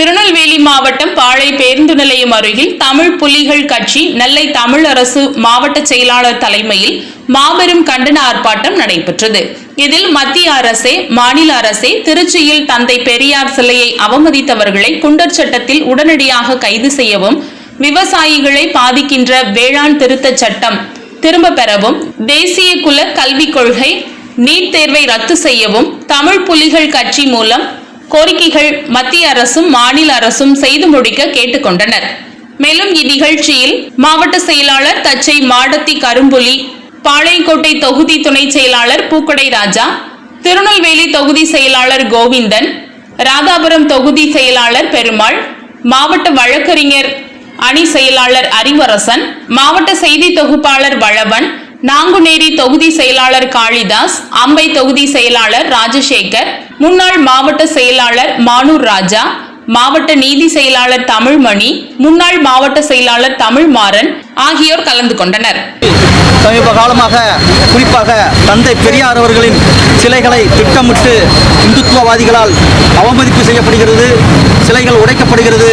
திருநெல்வேலி மாவட்டம் பாளை பேருந்து நிலையம் அருகில் தமிழ் புலிகள் கட்சி நெல்லை தமிழ் அரசு மாவட்ட செயலாளர் தலைமையில் மாபெரும் கண்டன ஆர்ப்பாட்டம் நடைபெற்றது. இதில் மத்திய அரசே மாநில அரசே திருச்சியில் தந்தை பெரியார் சிலையை அவமதித்தவர்களை குண்டர் சட்டத்தில் உடனடியாக கைது செய்யவும், விவசாயிகளை பாதிக்கின்ற வேளாண் திருத்த சட்டம் திரும்ப பெறவும், தேசிய குல கல்விக் கொள்கை நீட் தேர்வை ரத்து செய்யவும் தமிழ் புலிகள் கட்சி மூலம் கோரிக்கைகள் மத்திய அரசும் மாநில அரசும் செய்து முடிக்க கேட்டுக்கொண்டனர். மேலும் இந்நிகழ்ச்சியில் மாவட்ட செயலாளர் தச்சை மாடத்தி கரும்புலி, பாளையங்கோட்டை தொகுதி துணை செயலாளர் பூக்கடை ராஜா, திருநெல்வேலி தொகுதி செயலாளர் கோவிந்தன், ராதாபுரம் தொகுதி செயலாளர் பெருமாள், மாவட்ட வழக்கறிஞர் அணி செயலாளர் அறிவரசன், மாவட்ட செய்தி தொகுப்பாளர் வளவன், நாங்குநேரி தொகுதி செயலாளர் காளிதாஸ், அம்பை தொகுதி செயலாளர் ராஜசேகர், முன்னாள் மாவட்ட செயலாளர் மானூர் ராஜா, மாவட்ட நீதி செயலாளர் தமிழ்மணி, முன்னாள் மாவட்ட செயலாளர் தமிழ்மாறன் ஆகியோர் கலந்து கொண்டனர். சமீப காலமாக குறிப்பாக தந்தை பெரியார் அவர்களின் சிலைகளை திட்டமிட்டு இந்துத்துவவாதிகளால் அவமதிப்பு செய்யப்படுகிறது, சிலைகள் உடைக்கப்படுகிறது.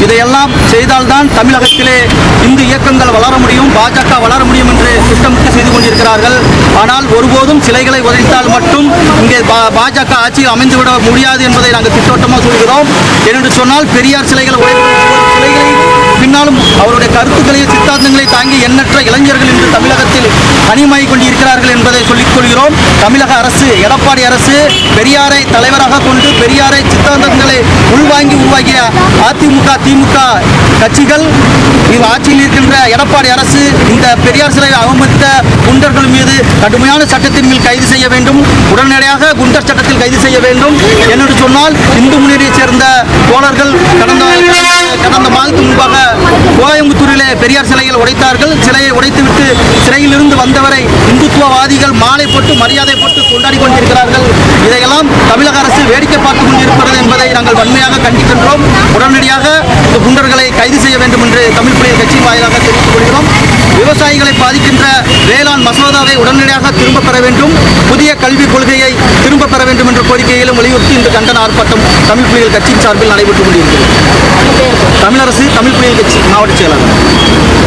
இதையெல்லாம் செய்தால்தான் தமிழகத்திலே இந்து இயக்கங்கள் வளர முடியும், பாஜக வளர முடியும் என்று திட்டமிட்டு செய்து கொண்டிருக்கிறார்கள். ஆனால் ஒருபோதும் சிலைகளை உடைத்தால் மட்டும் இங்கே பாஜக ஆட்சியில் அமைந்துவிட முடியாது என்பதை நாங்கள் திட்டவட்டமாக சொல்கிறோம். ஏனென்று சொன்னால் பெரியார் சிலைகளை சிலைகளை பின்னாலும் அவருடைய கருத்துக்களையும் சித்தாந்தங்களை தாங்கி எண்ணற்ற இளைஞர்கள் இன்று தமிழகத்தில் அணிமாகிக் கொண்டிருக்கிறார்கள் என்பதை சொல்லிக் கொள்கிறோம். தமிழக அரசு, எடப்பாடி அரசு பெரியாரை தலைவராக கொண்டு பெரியாரை சித்தாந்தங்களை உள்வாங்கி உருவாக்கிய அதிமுக திமுக கட்சிகள் ஆட்சியில் இருக்கின்ற எடப்பாடி அரசு இந்த பெரியார் சிலை அவமதித்த குண்டர்கள் மீது கடுமையான சட்டத்தின் மேல் கைது செய்ய வேண்டும், உடனடியாக குண்டர் சட்டத்தில் கைது செய்ய வேண்டும். என்று சொன்னால் இந்து முன்னணியைச் சேர்ந்த தோழர்கள் கடந்த மாதத்துக்கு முன்பாக கோயம்புத்தூரிலே பெரியார் சிலைகள் உடைத்தார்கள். சிலையை உடைத்துவிட்டு சிறையில் இருந்து வந்தவரை இந்துத்துவவாதிகள் மாலை போட்டு மரியாதை போட்டு கொண்டாடி கொண்டிருக்கிறார்கள். இதையெல்லாம் தமிழக அரசு வேடிக்கை பார்த்துக் கொண்டிருக்கிறது என்பதை நாங்கள் வன்மையாக கண்டிக்கின்றோம். உடனடியாக இந்த குண்டர்களை கைது செய்ய வேண்டும் என்று தமிழ் புலிகள் கட்சி வாயிலாக தெரிவித்துக் கொள்கிறோம். விவசாயிகளை பாதிக்கின்ற வேளாண் மசோதாவை உடனடியாக திரும்ப பெற வேண்டும், புதிய கல்விக் கொள்கையை திரும்ப பெற வேண்டும் என்ற கோரிக்கையிலும் வலியுறுத்தி இந்த கண்டன ஆர்ப்பாட்டம் தமிழ் புலிகள் கட்சியின் சார்பில் நடைபெற்றுக் கொண்டிருக்கிறது. தமிழரசு தமிழ் புலிகள் கட்சி மாவட்ட செயலாளர்.